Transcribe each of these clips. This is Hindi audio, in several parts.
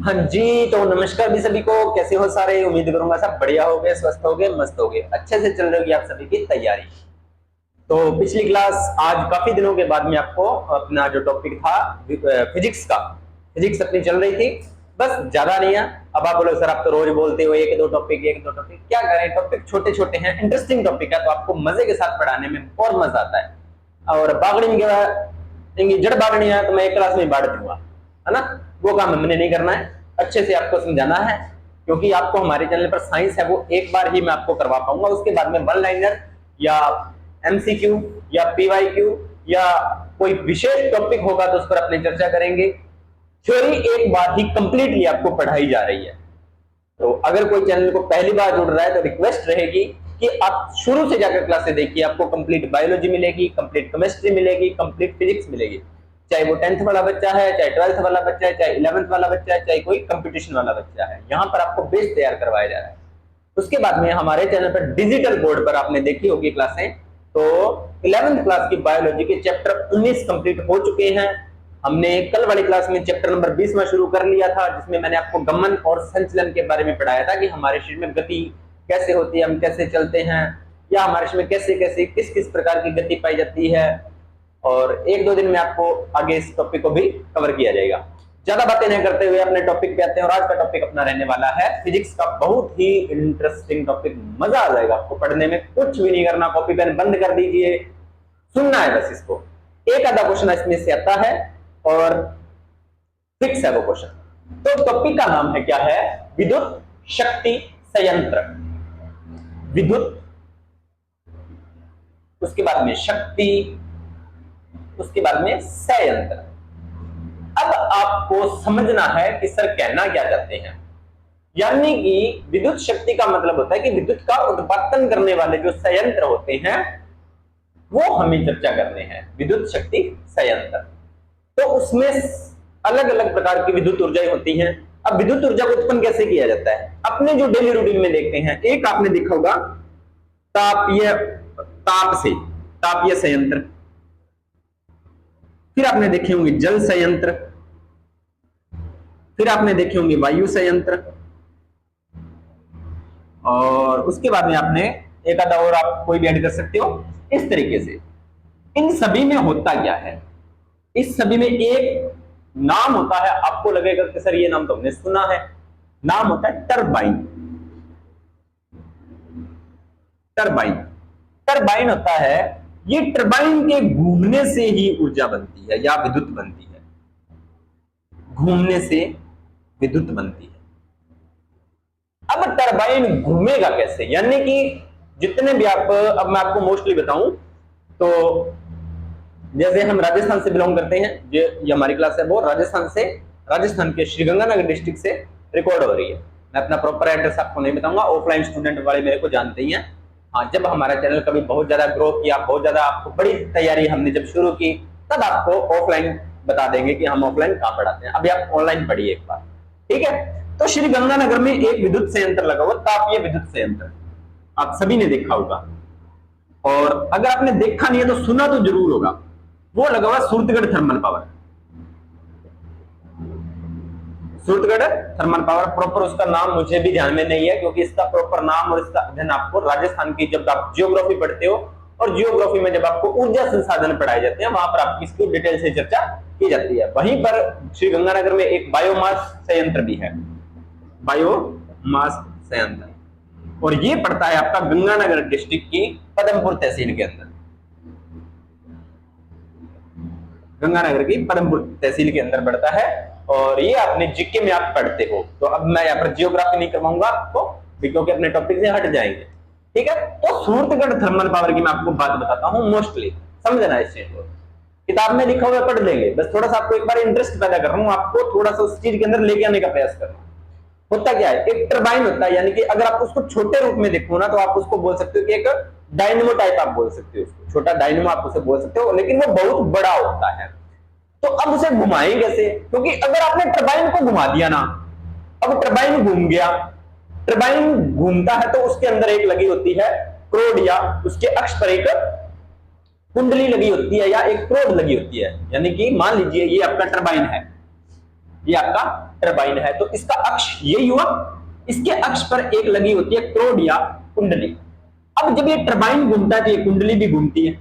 हाँ जी, तो नमस्कार भी सभी को। कैसे हो सारे? उम्मीद करूंगा सब बढ़िया हो गए, स्वस्थ हो गए, मस्त हो गए, अच्छे से चल रही होगी आप सभी की तैयारी। तो पिछली क्लास, आज काफी दिनों के बाद में आपको अपना जो टॉपिक था फिजिक्स का, फिजिक्स अपनी चल रही थी। बस ज्यादा नहीं है। अब आप बोलो सर आप तो रोज बोलते हो एक दो टॉपिक एक दो टॉपिक, क्या करें, टॉपिक छोटे छोटे हैं, इंटरेस्टिंग टॉपिक है तो आपको मजे के साथ पढ़ाने में बहुत मजा आता है। और बागड़ी में जड़ बागड़ी है तो मैं एक क्लास में बांट दूंगा, है ना। वो काम हमने नहीं करना है, अच्छे से आपको समझाना है। क्योंकि आपको हमारे चैनल पर साइंस है वो एक बार ही मैं आपको करवा पाऊंगा, उसके बाद में वन लाइनर या एमसीक्यू या पीवाईक्यू या कोई विशेष टॉपिक होगा तो उस पर अपनी चर्चा करेंगे। थ्योरी एक बार ही कंप्लीटली आपको पढ़ाई जा रही है। तो अगर कोई चैनल को पहली बार जुड़ रहा है तो रिक्वेस्ट रहेगी कि आप शुरू से जाकर क्लासेस देखिए, आपको कंप्लीट बायोलॉजी मिलेगी, कंप्लीट केमिस्ट्री मिलेगी, कंप्लीट फिजिक्स मिलेगी। चाहे वो 10th वाला बच्चा है, चाहे 12th वाला बच्चा है, चाहे 11th वाला बच्चा है, चाहे कोई कंपटीशन वाला बच्चा है, यहाँ पर आपको बेस तैयार करवाया जा रहा है। उसके बाद में हमारे चैनल पर डिजिटल बोर्ड पर आपने देखी होगी क्लासें, तो 11th क्लास की बायोलॉजी के चैप्टर 19 कंप्लीट हो चुके हैं। हमने कल वाली क्लास में चैप्टर नंबर 20 में शुरू कर लिया था, जिसमें मैंने आपको गमन और संचलन के बारे में पढ़ाया था कि हमारे शरीर में गति कैसे होती है, हम कैसे चलते हैं, या हमारे शरीर में कैसे कैसे किस किस प्रकार की गति पाई जाती है। और एक दो दिन में आपको आगे इस टॉपिक को भी कवर किया जाएगा। ज्यादा बातें नहीं करते हुए अपने टॉपिक पे आते हैं, और आज का टॉपिक अपना रहने वाला है फिजिक्स का बहुत ही इंटरेस्टिंग टॉपिक। मजा आ जाएगा आपको पढ़ने में, कुछ भी नहीं करना, कॉपी पेन बंद कर दीजिए, सुनना है बस इसको। एक आधा क्वेश्चन इसमें से आता है और फिक्स है वो क्वेश्चन। तो टॉपिक का नाम है क्या है? विद्युत शक्ति संयंत्र। विद्युत, उसके बाद में शक्ति, उसके बाद में संयंत्र। अब आपको समझना है कि सर कहना क्या चाहते हैं। यानी कि विद्युत शक्ति का मतलब होता है कि विद्युत का उत्पादन करने वाले जो संयंत्र होते हैं वो हमें चर्चा करने हैं, विद्युत शक्ति संयंत्र। तो उसमें अलग अलग प्रकार की विद्युत ऊर्जाएं होती हैं। अब विद्युत ऊर्जा को उत्पन्न कैसे किया जाता है? अपने जो डेली रूटीन में देखते हैं, एक आपने देखा होगा तापीय, ताप से तापीय संयंत्र, फिर आपने देखे होंगे जल संयंत्र, फिर आपने देखे होंगे वायु संयंत्र, और उसके बाद में आपने एक आधा और आप कोई भी ऐड कर सकते हो। इस तरीके से इन सभी में होता क्या है? इस सभी में एक नाम होता है, आपको लगेगा कि सर ये नाम तो हमने सुना है, नाम होता है टरबाइन। टरबाइन, टरबाइन होता है, ये टरबाइन के घूमने से ही ऊर्जा बनती है या विद्युत बनती है, घूमने से विद्युत बनती है। अब टरबाइन घूमेगा कैसे? यानी कि जितने भी आप, अब मैं आपको मोस्टली बताऊं तो जैसे हम राजस्थान से बिलोंग करते हैं, ये हमारी क्लास है वो राजस्थान से, राजस्थान के श्रीगंगानगर डिस्ट्रिक्ट से रिकॉर्ड हो रही है। मैं अपना प्रॉपर एड्रेस आपको नहीं बताऊंगा, ऑफलाइन स्टूडेंट वाले मेरे को जानते ही हैं। हाँ, जब हमारा चैनल कभी बहुत ज्यादा ग्रो किया, बहुत ज्यादा आपको बड़ी तैयारी हमने जब शुरू की, तब आपको ऑफलाइन बता देंगे कि हम ऑफलाइन कहाँ पढ़ाते हैं। अभी आप ऑनलाइन पढ़िए एक बार, ठीक है। तो श्री गंगानगर में एक विद्युत संयंत्र लगा हुआ, तापीय विद्युत संयंत्र, आप सभी ने देखा होगा। और अगर आपने देखा नहीं है तो सुना तो जरूर होगा, वो लगा हुआ Suratgarh thermal power. Suratgarh thermal power, proper उसका नाम मुझे भी ध्यान में नहीं है, क्योंकि इसका प्रॉपर नाम और इसका अध्ययन आपको राजस्थान की, जब आप जियोग्राफी पढ़ते हो और जियोग्राफी में जब आपको ऊर्जा संसाधन पढ़ाए जाते हैं, वहां पर आपकी इसकी डिटेल से चर्चा की जाती है। वहीं पर श्री गंगानगर में एक बायोमास संयंत्र भी है, बायोमास संयंत्र, और ये पड़ता है आपका गंगानगर डिस्ट्रिक्ट की पदमपुर तहसील के अंदर। गंगानगर की पदमपुर तहसील के अंदर पड़ता है, और ये आपने जीके में आप पढ़ते हो। तो अब मैं यहाँ पर जियोग्राफी नहीं करवाऊंगा आपको, क्योंकि अपने टॉपिक से हट जाएंगे, ठीक है। तो सूरतगढ़ थर्मल पावर की मैं आपको बात बताता हूँ, मोस्टली समझना इस चीज को। किताब में लिखा हुआ पढ़ लेंगे, बस थोड़ा सा आपको एक बार इंटरेस्ट पैदा कर रहा हूँ, आपको थोड़ा सा उस चीज के अंदर लेके आने का प्रयास कर रहा हूँ। होता क्या है? एक टरबाइन होता है, यानी कि अगर आप उसको छोटे रूप में देखो ना तो आप उसको बोल सकते हो कि एक डायनेमो टाइप आप बोल सकते हो, उसको छोटा डायनेमो आप उसे बोल सकते हो, लेकिन वो बहुत बड़ा होता है। तो अब उसे घुमाएं कैसे? क्योंकि अगर आपने टरबाइन को घुमा दिया ना, अब टरबाइन घूम गया, टरबाइन घूमता है तो उसके अंदर एक लगी होती है क्रोड, या उसके अक्ष पर एक कुंडली लगी होती है, या एक क्रोड लगी होती है। यानी कि मान लीजिए ये आपका टरबाइन है, ये आपका टरबाइन है। तो इसका अक्ष यही हुआ, इसके अक्ष पर एक लगी होती है क्रोड या कुंडली। अब जब ये टरबाइन घूमता है तो ये कुंडली भी घूमती है,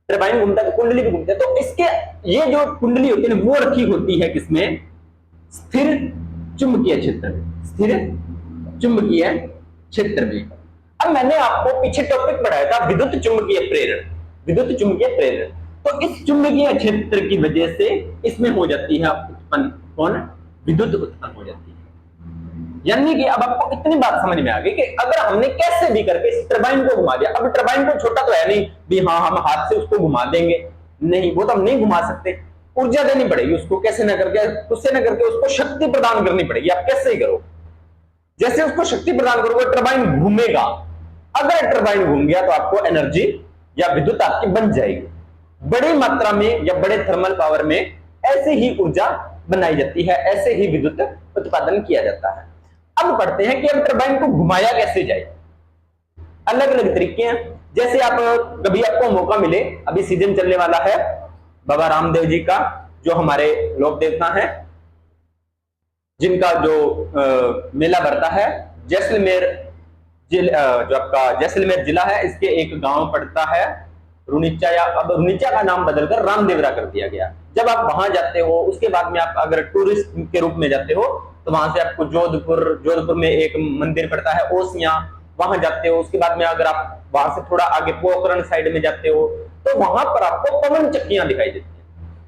टरबाइन घूमता है तो कुंडली भी घूमती है। तो इसके ये जो कुंडली होती है वो रखी होती है किसमें, स्थिर चुंबकीय क्षेत्र में, स्थिर चुंबकीय क्षेत्र में। अब मैंने आपको पीछे टॉपिक पढ़ाया था विद्युत चुंबकीय प्रेरण, विद्युत चुंबकीय प्रेरण। तो इस चुंबकीय क्षेत्र की वजह से इसमें हो जाती है उत्पन्न कौन, विद्युत उत्पन्न हो जाती है। यानी कि अब आपको इतनी बात समझ में आ गई कि अगर हमने कैसे भी करके इस टरबाइन को घुमा दिया, अब टरबाइन को छोटा तो है नहीं भी हाँ हम हाथ से उसको घुमा देंगे, नहीं वो तो हम नहीं घुमा सकते, ऊर्जा देनी पड़ेगी उसको, कैसे न करके उससे न करके उसको शक्ति प्रदान करनी पड़ेगी। आप कैसे ही करो, जैसे उसको शक्ति प्रदान करोगे टरबाइन घूमेगा। अगर टरबाइन घूम गया तो आपको एनर्जी या विद्युत आपकी बन जाएगी। बड़ी मात्रा में या बड़े थर्मल पावर में ऐसे ही ऊर्जा बनाई जाती है, ऐसे ही विद्युत उत्पादन किया जाता है। अब पढ़ते हैं कि अब टरबाइन को घुमाया कैसे जाए। अलग अलग तरीके हैं, जैसे आप कभी आपको मौका मिले, अभी सीजन चलने वाला है बाबा रामदेव जी का, जो हमारे लोक देवता हैं, जिनका जो मेला भरता है जैसलमेर जो आपका जैसलमेर जिला है, इसके एक गांव पड़ता है रुनीचा, या अब रुनीचा का नाम बदलकर रामदेवरा कर दिया गया। जब आप वहां जाते हो उसके बाद में आप अगर टूरिस्ट के रूप में जाते हो तो वहां से आपको जोधपुर में एक मंदिर पड़ता है ओसियां, वहां जाते हो। उसके बाद में अगर आप वहां से थोड़ा आगे पोखरण साइड में जाते हो तो वहां पर आपको पवन चक्कियां दिखाई देती है।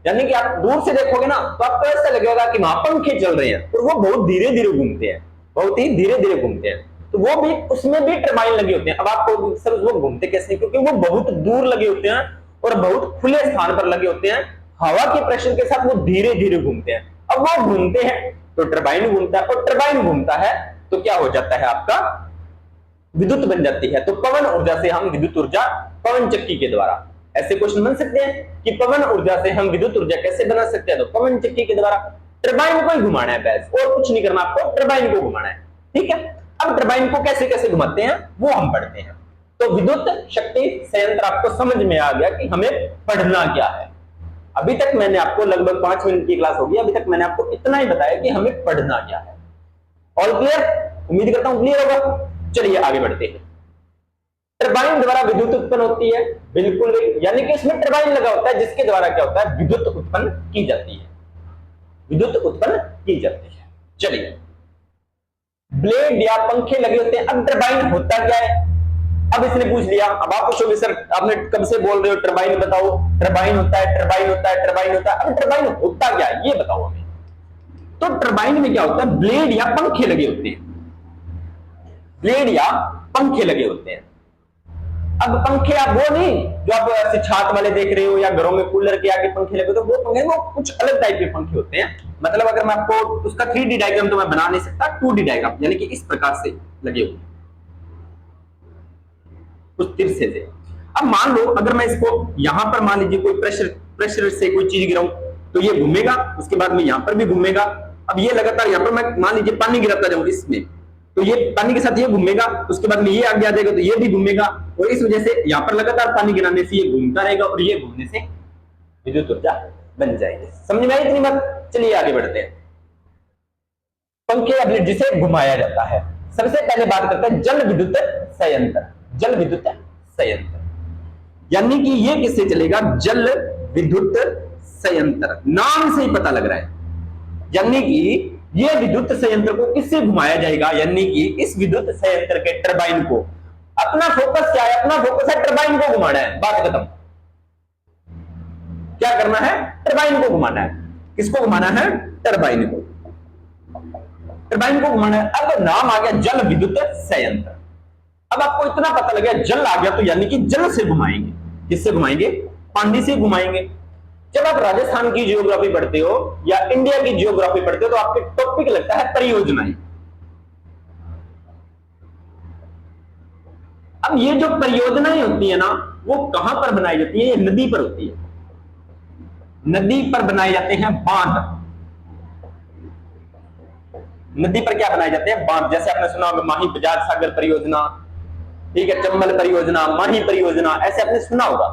यानी कि आप दूर से देखोगे ना तो आपको ऐसा लगेगा कि वहां पंखे चल रहे हैं, और वो बहुत धीरे धीरे घूमते हैं, बहुत ही धीरे धीरे घूमते हैं। तो वो भी, उसमें भी टरबाइन लगे होते हैं। अब आपको सर वो घूमते कैसे, क्योंकि वो बहुत दूर लगे होते हैं और बहुत खुले स्थान पर लगे होते हैं, हवा के प्रेशर के साथ वो धीरे धीरे घूमते हैं। अब वो घूमते हैं तो टरबाइन घूमता है, और टरबाइन घूमता है तो क्या हो जाता है, आपका विद्युत बन जाती है। तो पवन ऊर्जा से हम विद्युत ऊर्जा पवन चक्की के द्वारा, ऐसे क्वेश्चन बन सकते हैं कि पवन ऊर्जा से हम विद्युत ऊर्जा कैसे बना सकते हैं, तो पवन चक्की के द्वारा। टरबाइन को ही घुमाना है बस, और कुछ नहीं करना, आपको टरबाइन को घुमाना है, ठीक है। अब टरबाइन को कैसे कैसे घुमाते हैं वो हम पढ़ते हैं। तो विद्युत शक्ति संयंत्र आपको समझ में आ गया कि हमें पढ़ना क्या है। अभी तक मैंने आपको लगभग 5 मिनट की क्लास होगी, अभी तक मैंने आपको इतना ही बताया कि हमें पढ़ना क्या है। All clear? उम्मीद करता हूं क्लियर होगा। चलिए आगे बढ़ते हैं। टरबाइन द्वारा विद्युत उत्पन्न होती है, बिल्कुल नहीं, यानी कि इसमें टरबाइन लगा होता है जिसके द्वारा क्या होता है, विद्युत उत्पन्न की जाती है, विद्युत उत्पन्न की जाती है। चलिए, ब्लेड या पंखे लगे होते हैं। अब टरबाइन होता क्या है, अब इसने पूछ लिया। अब आप पूछोगे सर आपने कब से बोल रहे हो टरबाइन बताओ, टरबाइन होता है, टरबाइन होता है, टरबाइन होता है। अब टरबाइन होता क्या है ये बताओ हमें। तो टरबाइन में क्या होता है, ब्लेड या पंखे लगे होते हैं, ब्लेड या पंखे लगे होते हैं। अब पंखे आप वो नहीं जो आप ऐसे छात वाले देख रहे हो या घरों में कूलर के आगे पंखे लगे, तो वो पंखे वो कुछ अलग टाइप के पंखे होते हैं। मतलब अगर मैं आपको उसका 3D डायग्राम तो मैं बना नहीं सकता, 2D डायग्राम, यानी कि इस प्रकार से लगे हुए कुछ तिरछे से। अब मान लो अगर मैं इसको यहां पर मान लीजिए कोई प्रेशर से कोई चीज गिराऊं तो ये घूमेगा, उसके बाद में यहां पर भी घूमेगा। अब ये लगातार यहां पर मैं मान लीजिए पानी गिराता जाऊं इसमें, तो ये पानी के साथ ये घूमेगा, उसके बाद में ये आगे आ जाएगा तो ये भी घूमेगा, और इस वजह से यहाँ पर लगातार पानी गिराने से ये घूमता रहेगा, और ये घूमने से विद्युत ऊर्जा बन जाएगी। समझ में आई इतनी बात? चलिए आगे बढ़ते हैं। पंखे या ब्लेड जिसे घुमाया जाता है, सबसे पहले बात करते हैं जल विद्युत संयंत्र। जल विद्युत संयंत्र यानी कि ये किससे चलेगा, जल विद्युत संयंत्र, नाम से ही पता लग रहा है। यानी कि ये विद्युत संयंत्र को किससे घुमाया जाएगा, यानी कि इस विद्युत संयंत्र के टरबाइन को, अपना फोकस क्या है, अपना फोकस है टरबाइन को घुमाना है, बात खत्म। क्या करना है, टरबाइन को घुमाना है। किसको घुमाना है, टरबाइन को, टरबाइन को घुमाना है। अब नाम आ गया जल विद्युत संयंत्र। अब आपको इतना पता लग गया जल आ गया तो यानी कि जल से घुमाएंगे। किससे घुमाएंगे, पानी से घुमाएंगे। जब आप राजस्थान की जियोग्राफी पढ़ते हो या इंडिया की जियोग्राफी पढ़ते हो तो आपके टॉपिक लगता है परियोजनाएं। अब ये जो परियोजनाएं होती है ना, वो कहां पर बनाई जाती है, ये नदी पर होती है। नदी पर बनाए जाते हैं बांध। नदी पर क्या बनाए जाते हैं, बांध। जैसे आपने सुना होगा माही बजाज सागर परियोजना, ठीक है, चंबल परियोजना, माही परियोजना, ऐसे आपने सुना होगा।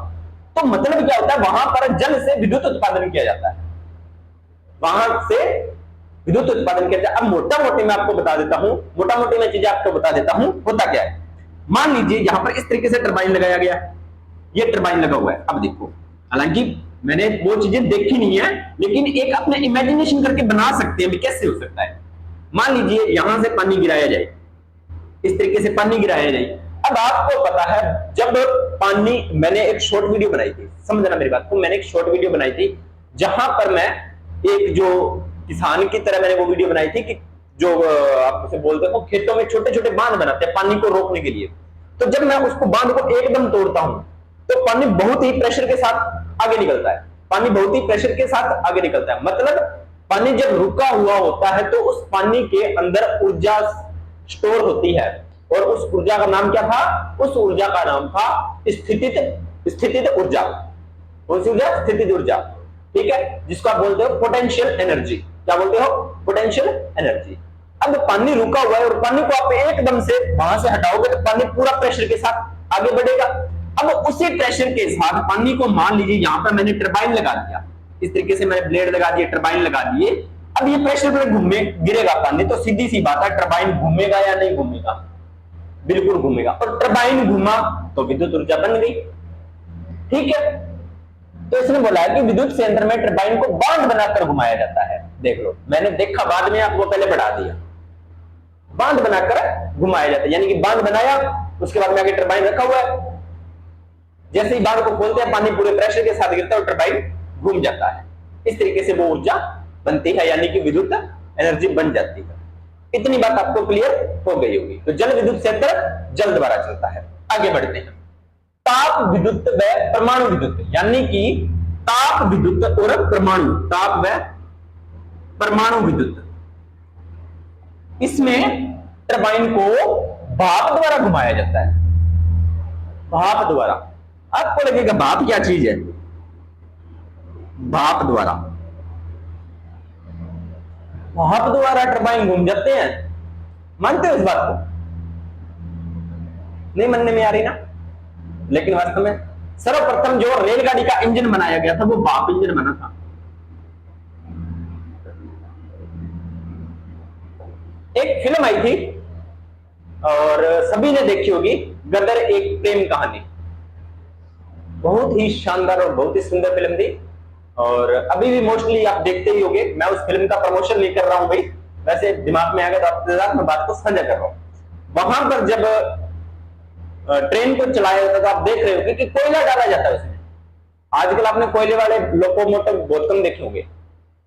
तो मतलब क्या होता है, वहां पर जल से विद्युत उत्पादन किया जाता है, वहां से विद्युत उत्पादन किया जाता है। अब मोटा मोटी मैं आपको बता देता हूं, मोटा मोटी मैं चीजें आपको बता देता हूं होता क्या है। मान लीजिए यहां पर इस तरीके से टरबाइन लगाया गया, ये टरबाइन लगा हुआ है। अब देखो, हालांकि मैंने वो चीजें देखी नहीं है, लेकिन एक अपने इमेजिनेशन करके बना सकते हैं भी कैसे हो सकता है। मान लीजिए यहां से पानी गिराया जाए, इस तरीके से पानी गिराया जाए। अब आपको पता है जब पानी, मैंने एक शॉर्ट वीडियो बनाई थी, समझना मेरी बात को, मैंने एक शॉर्ट वीडियो बनाई थी जहां पर मैं एक जो किसान की तरह मैंने वो वीडियो बनाई थी कि जो आप उसे बोलते हो खेतों में छोटे छोटे बांध बनाते हैं पानी को रोकने के लिए। तो जब मैं उसको बांध को एकदम तोड़ता हूं तो पानी बहुत ही प्रेशर के साथ आगे निकलता है, पानी बहुत ही प्रेशर के साथ आगे निकलता है। मतलब पानी जब रुका हुआ होता है तो उस पानी के अंदर ऊर्जा स्टोर होती है, और उस ऊर्जा का नाम क्या था? उस ऊर्जा का नाम था स्थितिज ऊर्जा। कौन सी ऊर्जा? स्थितिज ऊर्जा, ठीक है, जिसको आप बोलते हो पोटेंशियल एनर्जी। क्या बोलते हो? Potential energy. अब पानी रुका हुआ है और पानी को आप एकदम से वहां से हटाओगे तो पानी पूरा प्रेशर के साथ आगे बढ़ेगा। अब उसी प्रेशर के साथ पानी को, मान लीजिए यहां पर मैंने टरबाइन लगा दिया, इस तरीके से मैंने ब्लेड लगा दिए, टरबाइन लगा दिए। अब ये प्रेशर पर घूमे गिरेगा पानी, तो सीधी सी बात है टरबाइन घूमेगा या नहीं घूमेगा? बिल्कुल घूमेगा। और टरबाइन घूमा तो विद्युत ऊर्जा बन गई, ठीक है। तो इसने बोला है कि विद्युत संयंत्र में टरबाइन को बांध बनाकर घुमाया जाता है। देख लो, मैंने देखा बाद में, आपको पहले बढ़ा दिया। बांध बनाकर घुमाया जाता है, यानी कि बांध बनाया, उसके बाद में आगे टरबाइन रखा हुआ है। जैसे ही बांध को खोलते हैं पानी पूरे प्रेशर के साथ गिरता है और टरबाइन घूम जाता है। इस तरीके से वो ऊर्जा बनती है, यानी कि विद्युत एनर्जी बन जाती है। इतनी बात आपको क्लियर हो गई होगी। तो जल विद्युत संयंत्र जल द्वारा चलता है। आगे बढ़ते हैं। ताप विद्युत व परमाणु विद्युत, यानी कि ताप विद्युत और परमाणु, ताप व परमाणु विद्युत, इसमें टरबाइन को भाप द्वारा घुमाया जाता है। भाप द्वारा। आपको लगेगा भाप क्या चीज है? भाप द्वारा, भाप द्वारा टरबाइन घूम जाते हैं। मानते हो इस बात को? नहीं मानने में आ रही ना? लेकिन वास्तव में सर्वप्रथम जो रेलगाड़ी का इंजन बनाया गया था वो भाप इंजन बना था। एक फिल्म आई थी और सभी ने देखी होगी, गदर एक प्रेम कहानी। बहुत ही शानदार और बहुत ही सुंदर फिल्म थी, और अभी भी मोस्टली आप देखते ही होंगे। मैं उस फिल्म का प्रमोशन नहीं कर रहा हूं भाई, वैसे दिमाग में आ गया तो आपके साथ मैं बात को साझा कर रहा हूं। वहां पर जब ट्रेन को चलाया जाता था, आप देख रहे होंगे कि कोयला डाला जाता है उसमें। आजकल आपने कोयले वाले लोकोमोटिव बहुत कम देखे होंगे,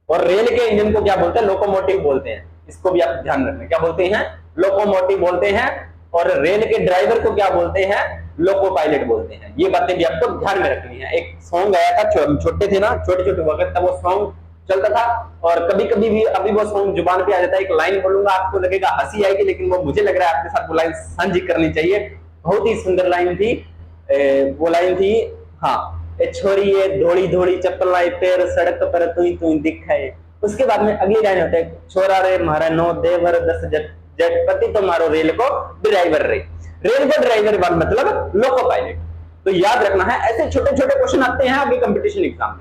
और रेल के इंजन को क्या बोलते हैं? लोकोमोटिव बोलते हैं। इसको भी आप ध्यान रखना, क्या बोलते हैं? लोकोमोटिव बोलते हैं। और रेल के ड्राइवर को क्या बोलते हैं? लोको पायलट बोलते हैं। ये बातें भी आपको ध्यान में रखनी है। एक सॉन्ग आया था, छोटे थे ना, छोटे छोटे वक्त था, वो सॉन्ग चलता था, और कभी कभी भी अभी वो सॉन्ग जुबान पे आ जाता है। एक लाइन बोलूंगा, आपको लगेगा हंसी आएगी, लेकिन वो मुझे लग रहा है आपके साथ वो लाइन साझी करनी चाहिए। बहुत ही सुंदर लाइन थी। वो लाइन थी, हाँ, ए छोरी ये धोड़ी धोड़ी चप्पल लाई पैर सड़क पर तू दिखाए। उसके बाद में अगली लाइन होता है, छोरा रे मारा नो देवर 10 जटपति तो मारो रेल को ड्राइवर रे। रेल का ड्राइवर मतलब लोको पायलट। तो याद रखना है, ऐसे छोटे छोटे क्वेश्चन आते हैं आगे कंपटीशन एग्जाम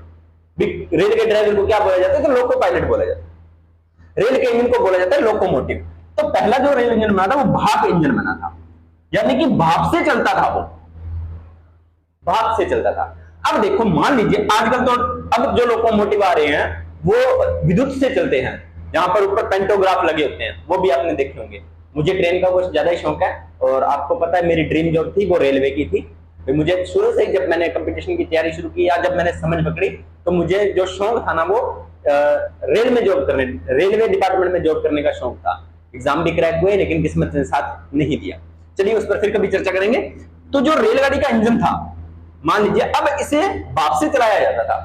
में। रेल के ड्राइवर को क्या बोला जाता है? तो लोको पायलट बोला जाता है। रेल के इंजन को बोला जाता है लोकोमोटिव। तो पहला जो रेल इंजन बना था वो भाप इंजन बना था, यानी कि भाप से चलता था, वो भाप से चलता था। अब देखो, मान लीजिए आजकल तो अब जो लोकोमोटिव आ रहे हैं वो विद्युत से चलते हैं, जहां पर ऊपर पेंटोग्राफ लगे होते हैं, वो भी आपने देखे होंगे। मुझे ट्रेन का कुछ ज्यादा ही शौक है, और आपको पता है मेरी ड्रीम जॉब थी वो रेलवे की थी। मुझे शुरू से, जब मैंने कंपटीशन की तैयारी शुरू की या जब मैंने समझ पकड़ी, तो मुझे जो शौक था ना वो रेल में जॉब करने, रेलवे डिपार्टमेंट में जॉब करने का शौक था। एग्जाम भी क्रैक हुए, लेकिन किस्मत ने साथ नहीं दिया। चलिए उस पर फिर कभी चर्चा करेंगे। तो जो रेलगाड़ी का इंजन था, मान लीजिए अब इसे भाप से चलाया जाता था,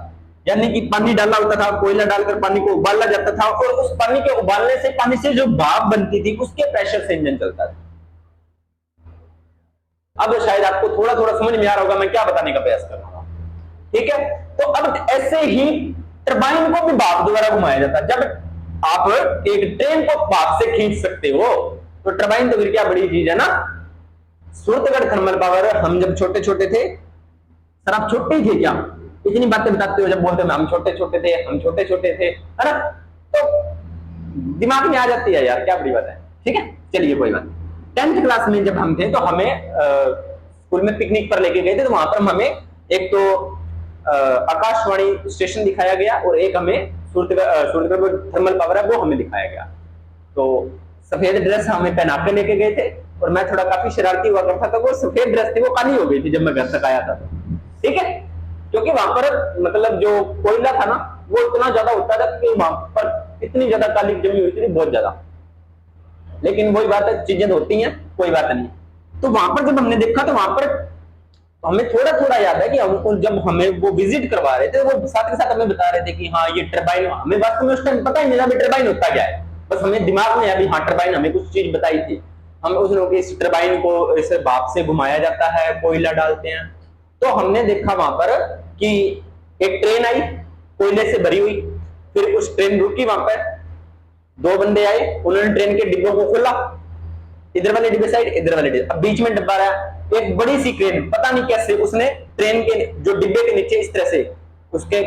यानी कि पानी डाला होता था, कोयला डालकर पानी को उबाला जाता था, और उस पानी के उबालने से, पानी से जो भाप बनती थी उसके प्रेशर से इंजन चलता था। अब शायद आपको थोड़ा थोड़ा समझ में आ रहा होगा मैं क्या बताने का प्रयास कर रहा हूं, ठीक है। तो अब ऐसे ही टरबाइन को भी भाप द्वारा घुमाया जाता है। जब आप एक ट्रेन को भाप से खींच सकते हो तो टरबाइन तो फिर क्या बड़ी चीज है ना। सूरतगढ़ थर्मल पावर, हम जब छोटे छोटे थे, सर आप छोटे ही थे क्या? इतनी बातें बताते हो, जब बोलते हैं हम छोटे छोटे थे, हम छोटे छोटे थे, है ना। तो दिमाग में आ जाती है यार, क्या बड़ी बात है। ठीक है, चलिए कोई बात नहीं। 10th क्लास में जब हम थे तो हमें स्कूल में पिकनिक पर लेके गए थे, तो वहां पर हमें एक तो आकाशवाणी स्टेशन दिखाया गया और एक हमें सूरतगढ़ थर्मल पावर है वो हमें दिखाया गया। तो सफेद ड्रेस हमें पहना के लेके गए थे और मैं थोड़ा काफी शरारती हुआ करता था, वो सफेद ड्रेस थी वो काली हो गई थी जब मैं घर तक आया था। ठीक है, क्योंकि वहां पर मतलब जो कोयला था ना वो इतना ज्यादा होता था कि वहां पर इतनी ज्यादा काली जमी हुई थी, बहुत ज्यादा। लेकिन वही बात है, चीजें होती हैं, कोई बात नहीं। तो वहां पर जब हमने देखा तो वहां पर हमें थोड़ा थोड़ा याद है कि हमको जब हमें वो विजिट करवा रहे थे वो साथ के साथ हमें बता रहे थे कि हाँ ये टरबाइन, हमें वास्तव में उस टाइम पता ही नहीं था टरबाइन होता क्या है, बस हमें दिमाग में अभी हाँ टरबाइन हमें कुछ चीज बताई थी। हम उस लोग इस टरबाइन को इस भाप से घुमाया जाता है, कोयला डालते हैं। तो हमने देखा वहां पर कि एक ट्रेन आई कोयले से भरी हुई, फिर उस ट्रेन रुकी, वहां पर दो बंदे आए, उन्होंने ट्रेन के डिब्बों को खोला, इधर वाले डिब्बे साइड, इधर वाले डिब्बे, अब बीच में डब्बा रहा। एक बड़ी सी क्रेन पता नहीं कैसे उसने ट्रेन के जो डिब्बे के नीचे इस तरह से उसके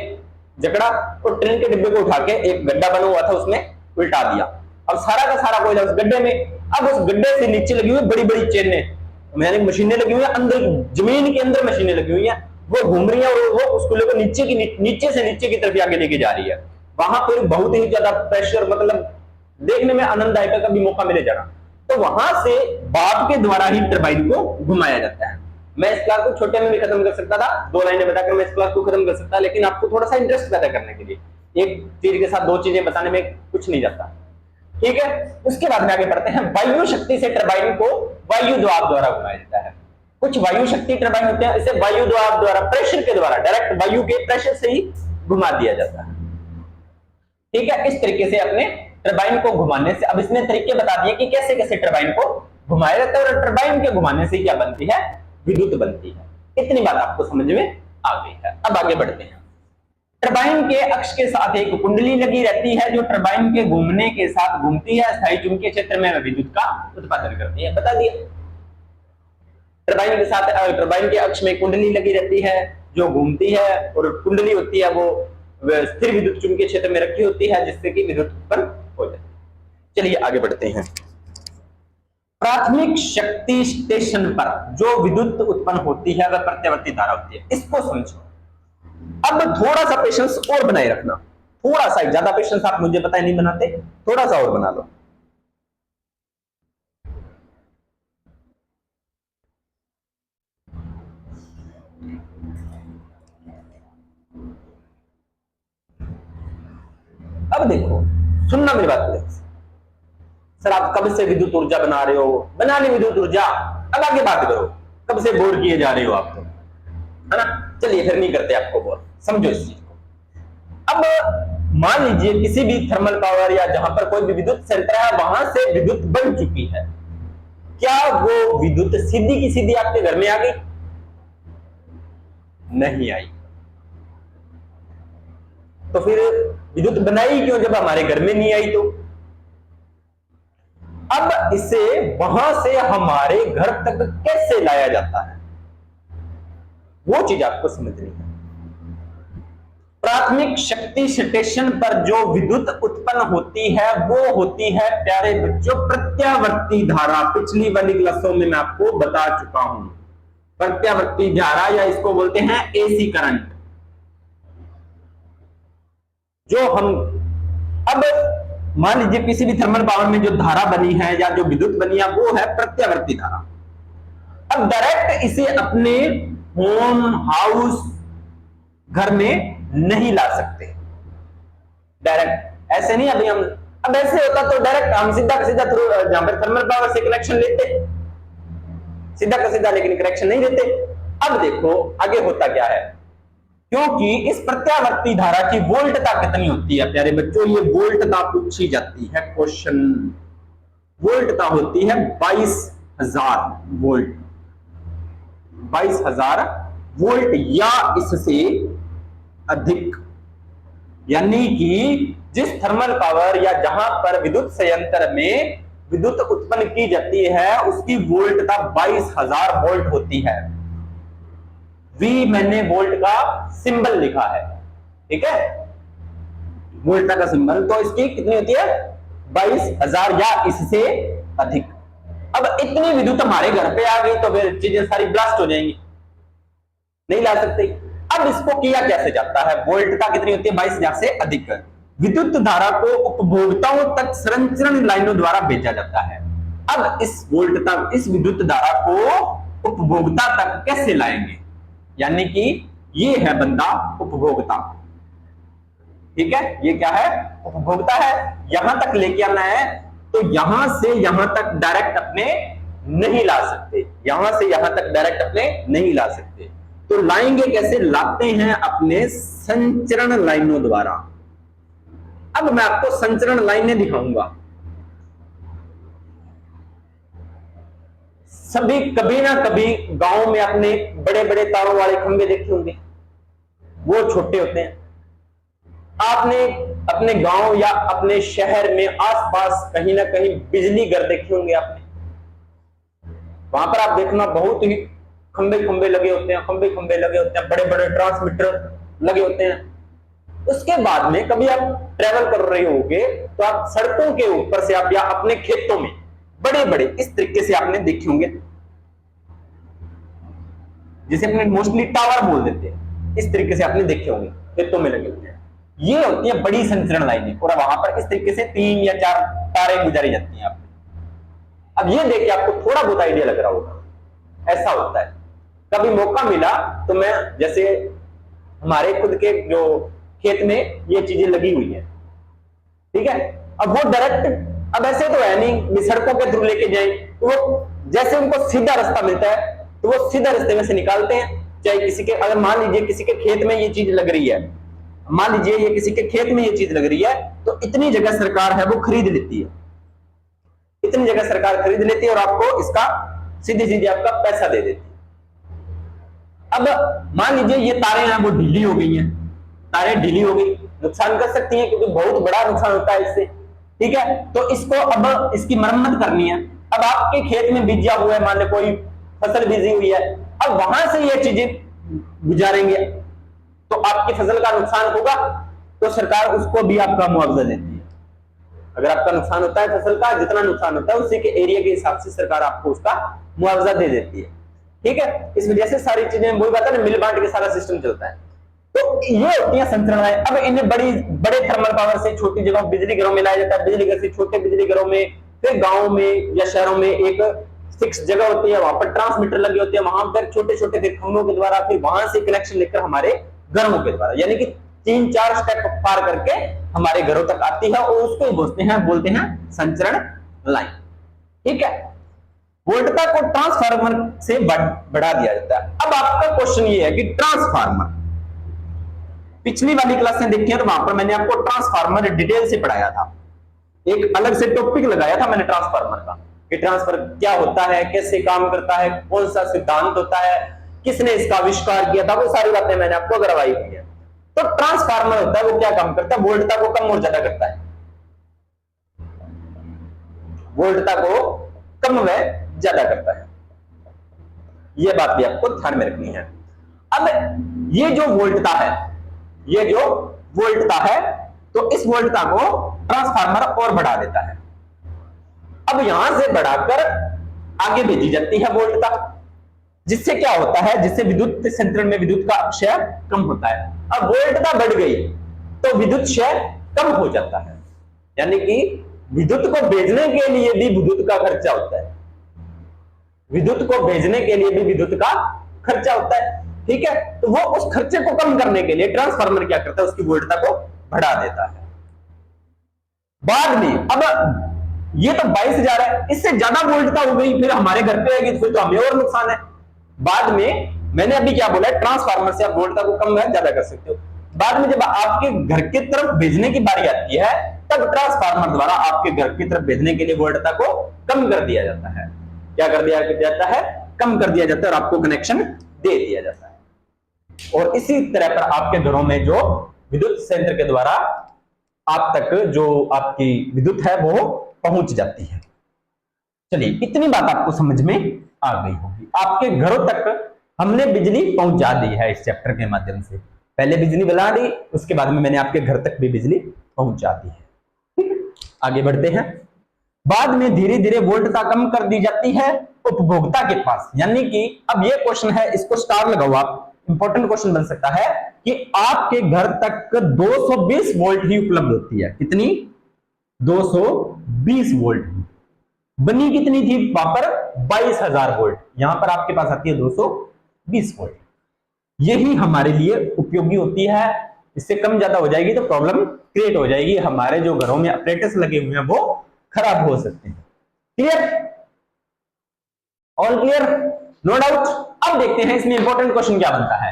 जकड़ा और ट्रेन के डिब्बे को उठा के एक गड्ढा बना हुआ था उसमें उल्टा दिया। अब सारा का सारा कोयला उस गड्ढे में। अब उस गड्ढे से नीचे लगी हुई बड़ी बड़ी चेनें, यानी मशीनें लगी हुई है, अंदर जमीन के अंदर मशीनें लगी हुई है, वो घूम रही है और वो उसको लेकर नीचे से नीचे की तरफ आगे लेके जा रही है। वहां पर बहुत ही ज्यादा प्रेशर, मतलब देखने में आनंददायक, कभी मौका मिले जाना। तो वहां से भाप के द्वारा ही टरबाइन को घुमाया जाता है। मैं इस क्लास को छोटे में भी खत्म कर सकता था, 2 लाइनें बताकर मैं इस क्लास को खत्म कर सकता, लेकिन आपको थोड़ा सा इंटरेस्ट पैदा करने के लिए एक चीज के साथ 2 चीजें बताने में कुछ नहीं जाता। ठीक है, उसके बाद में आगे बढ़ते हैं। वायु शक्ति से टरबाइन को वायु द्वार द्वारा घुमाया जाता है। कुछ वायु शक्ति टरबाइन होते हैं, इसे वायु द्वारा प्रेशर के द्वारा, डायरेक्ट वायु के प्रेशर से ही घुमा दिया जाता है। ठीक है, इस तरीके से अपने टरबाइन को घुमाने से, अब इसने तरीके बता दिए कि कैसे कैसे टरबाइन को घुमाया जाता है, और टरबाइन के घुमाने से क्या बनती है, विद्युत बनती है। इतनी बात आपको समझ में आ गई है। अब आगे बढ़ते हैं। टरबाइन के अक्ष के साथ एक कुंडली लगी रहती है जो टरबाइन के घूमने के साथ घूमती है, स्थायी चुंबकीय क्षेत्र में विद्युत का उत्पादन करती है। बता दिया, टरबाइन के साथ टरबाइन के अक्ष में कुंडली लगी रहती है जो घूमती है, और कुंडली होती है वो स्थिर विद्युत चुंबकीय क्षेत्र में रखी होती है जिससे कि विद्युत उत्पन्न हो जाती है। चलिए आगे बढ़ते हैं। प्राथमिक शक्ति स्टेशन पर जो विद्युत उत्पन्न होती है वह प्रत्यावर्ती धारा होती है। इसको समझो। अब थोड़ा सा पेशेंस और बनाए रखना, थोड़ा सा, ज्यादा पेशेंस आप मुझे पता नहीं बनाते, थोड़ा सा और बना लो। अब देखो, सुनना मेरी बात। सर आप कब से विद्युत ऊर्जा बना रहे हो, बना ली विद्युत ऊर्जा, अब आगे बात करो। कब से बोर किए जा रहे हो आप तो, है ना। चलिए फिर नहीं करते आपको बोर, समझो इस चीज को। अब मान लीजिए किसी भी थर्मल पावर या जहां पर कोई भी विद्युत सेंटर है वहां से विद्युत बन चुकी है, क्या वो विद्युत सीधी की सीधी आपके घर में आ गई? नहीं आई। तो फिर विद्युत बनाई क्यों जब हमारे घर में नहीं आई? तो अब इसे वहां से हमारे घर तक कैसे लाया जाता है वो चीज आपको समझनी है। प्राथमिक शक्ति स्टेशन पर जो विद्युत उत्पन्न होती है वो होती है, प्यारे बच्चों, प्रत्यावर्ती धारा। पिछली वाली क्लासों में मैं आपको बता चुका हूं, प्रत्यावर्ती धारा या इसको बोलते हैं एसी करंट। जो हम अब मान लीजिए किसी भी थर्मल पावर में जो धारा बनी है या जो विद्युत बनी है वो है प्रत्यावर्ती धारा। अब डायरेक्ट इसे अपने होम हाउस घर में नहीं ला सकते, डायरेक्ट ऐसे नहीं। अभी हम, अब ऐसे होता तो डायरेक्ट हम सीधा का सीधा थ्रू जहां पर थर्मल पावर से कनेक्शन लेते, सीधा का सीधा, लेकिन कनेक्शन नहीं देते। अब देखो आगे होता क्या है, क्योंकि इस प्रत्यावर्ती धारा की वोल्टता कितनी होती है प्यारे बच्चों, ये वोल्टता पूछी जाती है क्वेश्चन। वोल्टता होती है 22,000 वोल्ट, 22,000 वोल्ट या इससे अधिक। यानी कि जिस थर्मल पावर या जहां पर विद्युत संयंत्र में विद्युत उत्पन्न की जाती है उसकी वोल्टता 22,000 वोल्ट होती है। V मैंने वोल्ट का सिंबल लिखा है, ठीक है, वोल्ट का सिंबल। तो इसकी कितनी होती है? 22,000 या इससे अधिक। अब इतनी विद्युत हमारे घर पे आ गई तो फिर चीजें सारी ब्लास्ट हो जाएंगी, नहीं ला सकते। अब इसको किया कैसे जाता है, वोल्टता कितनी होती है, 22,000 से अधिक। विद्युत धारा को उपभोक्ताओं तक संचरण लाइनों द्वारा भेजा जाता है। अब इस विद्युत धारा को उपभोक्ता तक कैसे लाएंगे, यानी कि ये है बंदा उपभोक्ता, ठीक है, ये क्या है, उपभोक्ता है। यहां तक लेके आना है तो यहां से यहां तक डायरेक्ट अपने नहीं ला सकते, यहां से यहां तक डायरेक्ट अपने नहीं ला सकते। तो लाएंगे कैसे, लाते हैं अपने संचरण लाइनों द्वारा। अब मैं आपको संचरण लाइनें दिखाऊंगा। सभी कभी ना कभी गांव में अपने बड़े बड़े तारों वाले खंभे देखे होंगे, वो छोटे होते हैं। आपने अपने गांव या अपने शहर में आसपास कहीं ना कहीं बिजली घर देखे होंगे आपने, वहां पर आप देखना बहुत ही खंबे खंबे लगे होते हैं, खंबे खंबे लगे होते हैं, बड़े बड़े ट्रांसमीटर लगे होते हैं। उसके बाद में कभी आप ट्रेवल कर रहे होंगे तो आप सड़कों के ऊपर से आप या अपने खेतों में बड़े बड़े इस तरीके से आपने देखे होंगे, जिसे अपने मोस्टली टावर बोल देते हैं, इस तरीके से आपने देखे होंगे खेतों में लगे हुए हैं। ये होती है बड़ी संचरण लाइनें, और वहां पर इस तरीके से 3 या 4 तारें गुजारी जाती हैं आपने। अब ये देखिए आपको थोड़ा बहुत आइडिया लग रहा होगा, ऐसा होता है। कभी मौका मिला तो मैं, जैसे हमारे खुद के जो खेत में ये चीजें लगी हुई है, ठीक है, अब वो डायरेक्ट, अब ऐसे तो है नहीं सड़कों के थ्रू लेके जाए, तो वो जैसे उनको सीधा रास्ता मिलता है तो वो सीधा रास्ते में से निकालते हैं। चाहे किसी के, अगर मान लीजिए किसी के खेत में ये चीज लग रही है, मान लीजिए ये किसी के खेत में ये चीज लग रही है, तो इतनी जगह सरकार है वो खरीद लेती है, इतनी जगह सरकार खरीद लेती है और आपको इसका सीधे सीधे आपका पैसा दे देती है। अब मान लीजिए ये तारें हैं वो ढीली हो गई हैं, तारें ढीली हो गई, नुकसान कर सकती हैं क्योंकि बहुत बड़ा नुकसान होता है इससे, ठीक है। तो इसको अब इसकी मरम्मत करनी है। अब आपके खेत में बीजा हुआ है, मान लो कोई फसल बीजी हुई है, अब वहां से ये चीजें गुजारेंगे तो आपकी फसल का नुकसान होगा, तो सरकार उसको भी आपका मुआवजा देती है। अगर आपका नुकसान होता है फसल का, जितना नुकसान होता है उसी के एरिया के हिसाब से सरकार आपको उसका मुआवजा दे देती है, ठीक है। इस वजह से सारी चीजें, वही बात है ना, मिल बांट के सारा सिस्टम चलता है। तो ये होती है संचरण लाइन। अब इन्हें बड़े थर्मल पावर से छोटी जगहों बिजली घरों में लाया जाता है, बिजली घर से छोटे बिजली घरों में, फिर गाँव में या शहरों में एक फिक्स जगह होती है, वहां पर ट्रांसमीटर लगे होते हैं, वहां पर छोटे छोटे फिर खंभों के द्वारा, फिर वहां से कनेक्शन लेकर हमारे घरों के द्वारा, यानी कि 3-4 स्टेप पार करके हमारे घरों तक आती है, और उसको बोलते हैं संचरण लाइन, ठीक है। वोल्टता को ट्रांसफार्मर से बढ़ा दिया जाता है। अब आपका क्वेश्चन ये है कि ट्रांसफार्मर, पिछली वाली क्लासें देखी है तो वहां पर मैंने आपको ट्रांसफार्मर डिटेल से पढ़ाया था, एक अलग से टॉपिक लगाया था मैंने ट्रांसफार्मर का, कि ट्रांसफार्मर क्या होता है, कैसे काम करता है, कौन सा सिद्धांत होता है, किसने इसका आविष्कार किया था, वो सारी बातें मैंने आपको करवाई हुई है। तो ट्रांसफार्मर होता है वो क्या काम करता है, वोल्टता को कम और ज्यादा करता है, वोल्टता को कम व ज्यादा करता है, यह बात भी आपको ध्यान में रखनी है। अब ये जो वोल्टता है, तो इस वोल्टता को ट्रांसफार्मर और बढ़ा देता है। अब यहां से बढ़ाकर आगे भेजी जाती है वोल्टता, जिससे क्या होता है, जिससे विद्युत संचरण में विद्युत का अपक्षय कम होता है। अब वोल्टता बढ़ गई तो विद्युत क्षय कम हो जाता है, यानी कि विद्युत को भेजने के लिए भी विद्युत का खर्चा होता है, विद्युत को भेजने के लिए भी विद्युत का खर्चा होता है, ठीक है। तो वो उस खर्चे को कम करने के लिए ट्रांसफार्मर क्या करता है, उसकी वोल्टता को बढ़ा देता है। बाद में अब ये तो 22,000 है, इससे ज्यादा वोल्टता हो गई, फिर हमारे घर पे आएगी तो फिर तो हमें और नुकसान है। बाद में मैंने अभी क्या बोला है, ट्रांसफार्मर से आप वोल्टता को कम या ज्यादा कर सकते हो। बाद में जब आपके घर की तरफ भेजने की बारी आती है, तब ट्रांसफार्मर द्वारा आपके घर की तरफ भेजने के लिए वोल्टता को कम कर दिया जाता है। क्या कर दिया जाता है, कम कर दिया जाता है, और आपको कनेक्शन दे दिया जाता है। और इसी तरह पर आपके घरों में जो विद्युत संयंत्र के द्वारा आप तक जो आपकी विद्युत है वो पहुंच जाती है। चलिए, इतनी बात आपको समझ में आ गई होगी। आपके घरों तक हमने बिजली पहुंचा दी है इस चैप्टर के माध्यम से। पहले बिजली बना दी, उसके बाद में मैंने आपके घर तक भी बिजली पहुंचा दी है, ठीक है। आगे बढ़ते हैं। बाद में धीरे धीरे वोल्टता कम कर दी जाती है उपभोक्ता के पास, यानी कि अब ये क्वेश्चन है, इसको स्टार लगाओ आप, इंपॉर्टेंट क्वेश्चन बन सकता है कि आपके घर तक 220 वोल्ट ही उपलब्ध होती है। कितनी? 220 वोल्ट। बनी कितनी थी वहां पर? 22,000 वोल्ट। यहां पर आपके पास आती है 220 वोल्ट। यही हमारे लिए उपयोगी होती है। इससे कम ज्यादा हो जाएगी तो प्रॉब्लम क्रिएट हो जाएगी, हमारे जो घरों में अपरेटस लगे हुए हैं वो खराब हो सकते हैं। Clear? All clear? No doubt. अब देखते हैं इसमें इंपॉर्टेंट क्वेश्चन क्या बनता है,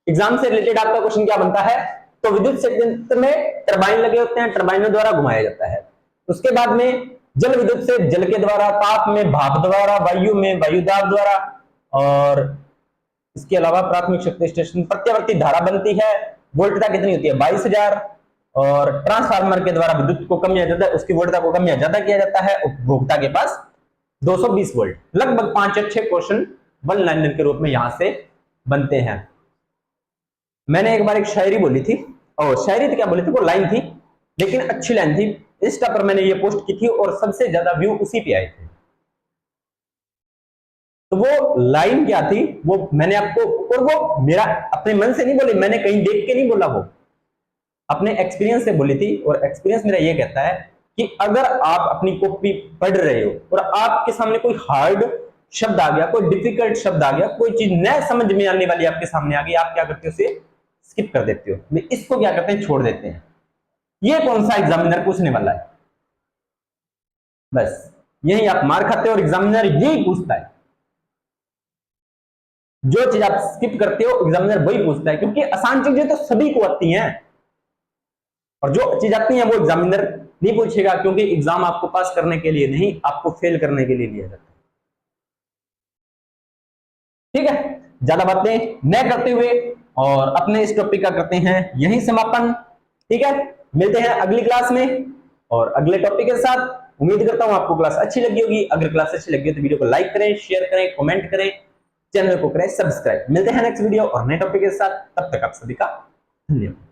एग्जाम से रिलेटेड आपका क्वेश्चन क्या बनता है। तो विद्युत संयंत्र में टरबाइन लगे होते हैं, टरबाइनों द्वारा घुमाया जाता है। उसके बाद में जल विद्युत से जल के द्वारा, ताप में भाप द्वारा, वायु में वायु दाब द्वारा, और इसके अलावा प्राथमिक शक्ति स्टेशन प्रत्यावर्ती धारा बनती है। वोल्टता कितनी होती है? 22,000। और ट्रांसफार्मर के द्वारा विद्युत को कम या ज्यादा, उसकी वोल्टता को कम या ज्यादा किया जाता है उपभोक्ता के पास 220 वोल्ट। लगभग 5 अच्छे क्वेश्चन वन लाइनर के रूप में यहां से बनते हैं। मैंने एक बार एक शायरी बोली थी, और शायरी तो क्या बोली थी, वो लाइन थी, लेकिन अच्छी लाइन थी। इंस्टा पर मैंने ये पोस्ट की थी और सबसे ज्यादा व्यू उसी पे आए थे। तो वो लाइन क्या थी वो मैंने आपको, और वो मेरा अपने मन से नहीं बोली, मैंने कहीं देख के नहीं बोला, वो अपने एक्सपीरियंस से बोली थी। और एक्सपीरियंस मेरा ये कहता है कि अगर आप अपनी कॉपी पढ़ रहे हो और आपके सामने कोई हार्ड शब्द आ गया, कोई डिफिकल्ट शब्द आ गया, कोई चीज न समझ में आने वाली आपके सामने आ गई, आप क्या करते हो? उसे स्किप कर देते हो, इसको क्या करते हैं? छोड़ देते हैं। ये कौन सा एग्जामिनर पूछने वाला है? बस यही आप मार खाते हो, और एग्जामिनर यही पूछता है। जो चीज आप स्किप करते हो एग्जामिनर वही पूछता है, क्योंकि आसान चीजें तो सभी को आती हैं, और जो चीज आती है वो एग्जामिनर नहीं पूछेगा, क्योंकि एग्जाम आपको पास करने के लिए नहीं, आपको फेल करने के लिए लिया जाता है। ठीक है, ज्यादा बातें न करते हुए और अपने इस टॉपिक का करते हैं यही समापन। ठीक है, मिलते हैं अगली क्लास में और अगले टॉपिक के साथ। उम्मीद करता हूं आपको क्लास अच्छी लगी होगी। अगर क्लास अच्छी लगी हो तो वीडियो को लाइक करें, शेयर करें, कमेंट करें, चैनल को करें सब्सक्राइब। मिलते हैं नेक्स्ट वीडियो और नए टॉपिक के साथ, तब तक आप सभी का धन्यवाद।